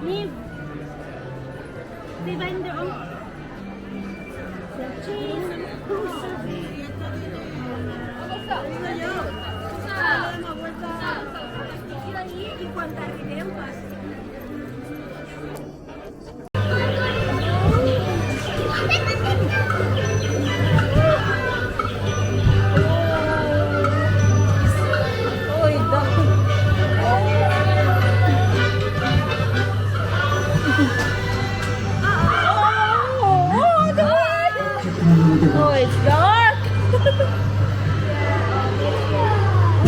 Live. Diba in their own? Cheese. Oh, it's dark.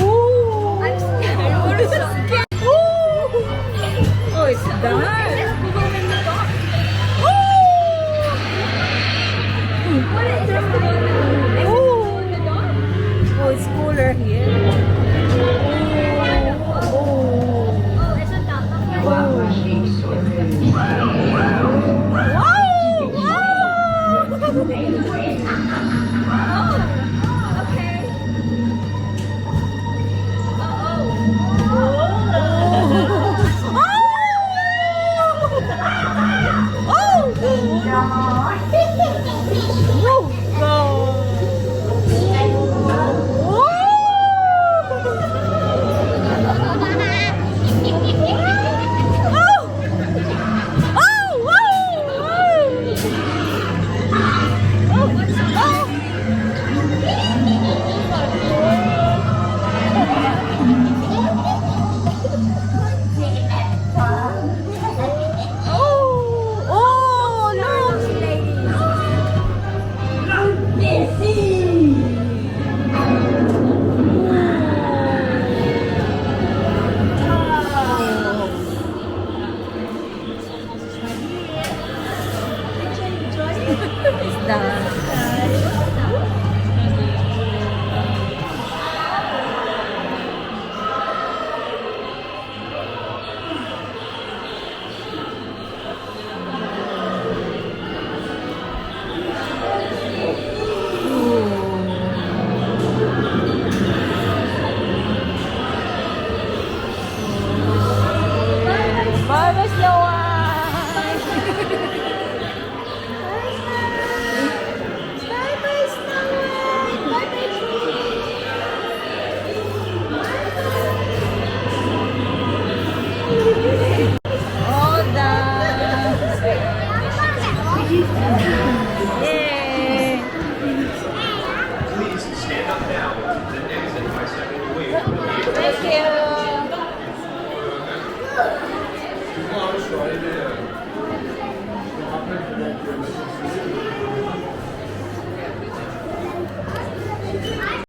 Ooh. I'm scared. I'm so scared. Ooh. Oh, it's dark. What is this? Oh, it's cooler here. Oh, it's a duck.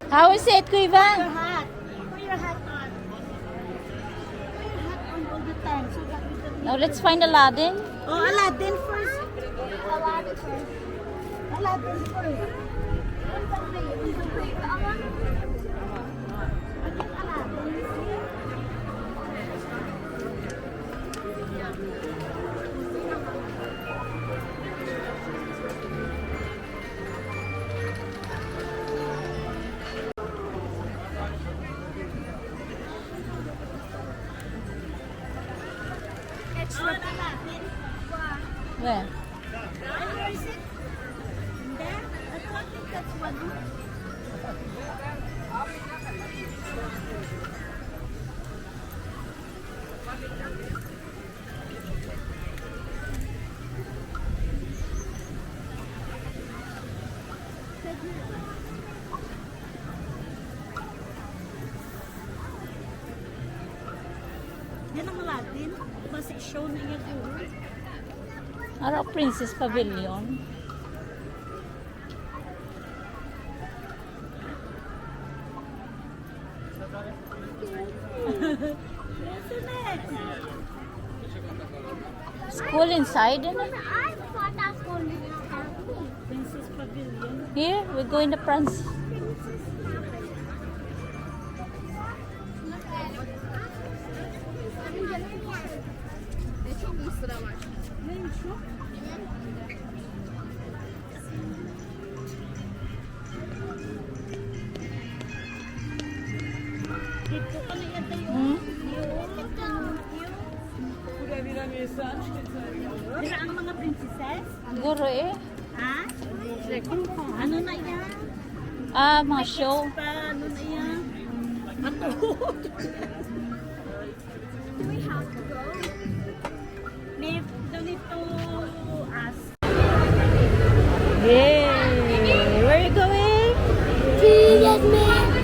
How is it, Kuya Ivan? Your hat. Put your hat on. Put your hat on all the time so that we can... Now let's find Aladdin. Oh, Aladdin first. Aladdin first. Aladdin first. Where? Where is it? There? I don't think that's one. Yan ang Aladdin. Basta show na niya duro. Araw Princess Pavilion. School inside, isn't it? I thought that's going to be Princess Pavilion. Here, we go in the France. Dira ang mga princesses? Siguro eh. Ha? Ano na yan? Ah, mga show. Ano na yan? Ato. Do we have to go? Don't need to ask. Yay! Where are you going? Disneyland.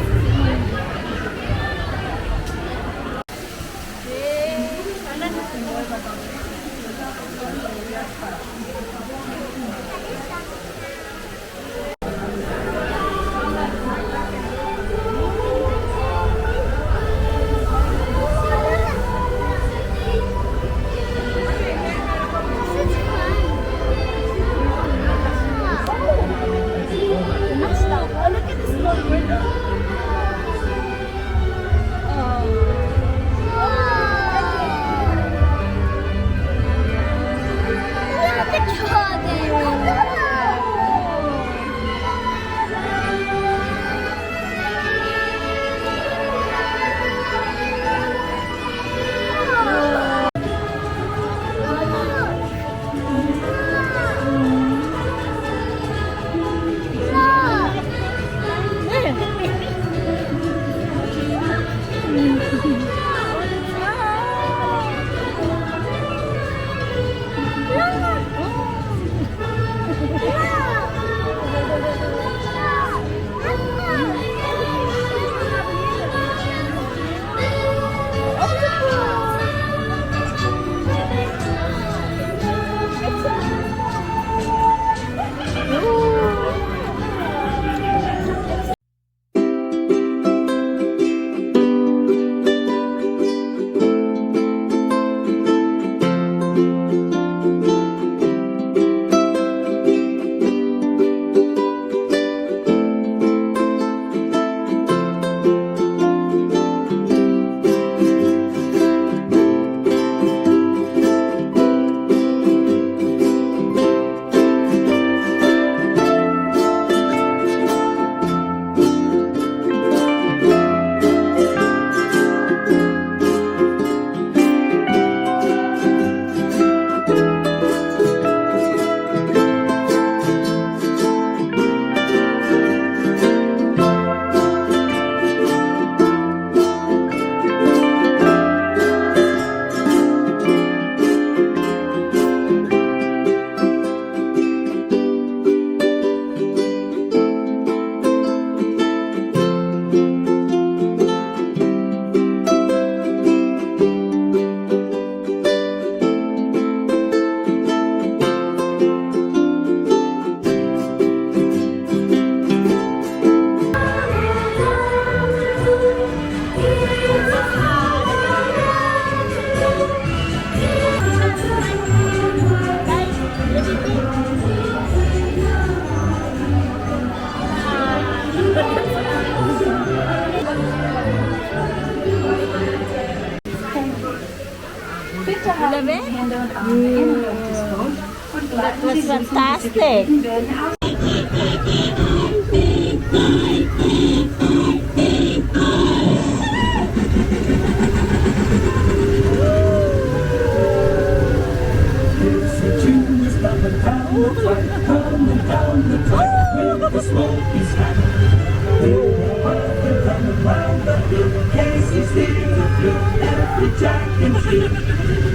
That was fantastic.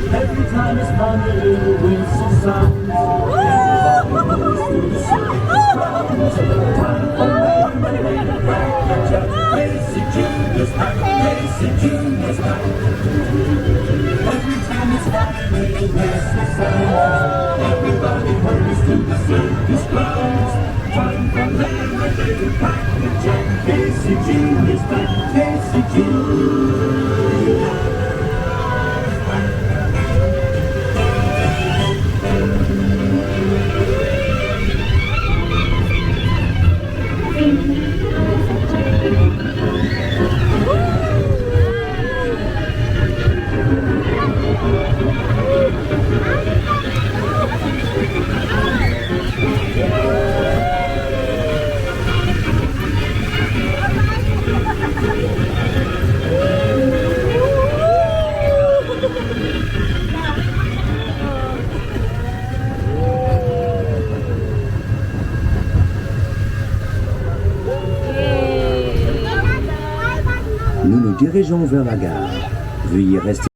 Every time it's fun, the little whistle sounds. Everybody goes through the circus grounds. Time for lemonade and cracker jack. Casey Junior's back. Casey Junior's back. Every time it's fun, the little whistle sounds. Everybody hurries to the circus grounds. Time for lemonade and cracker jack. Casey Junior's back. Casey Junior. Nous nous dirigeons vers la gare. Veuillez rester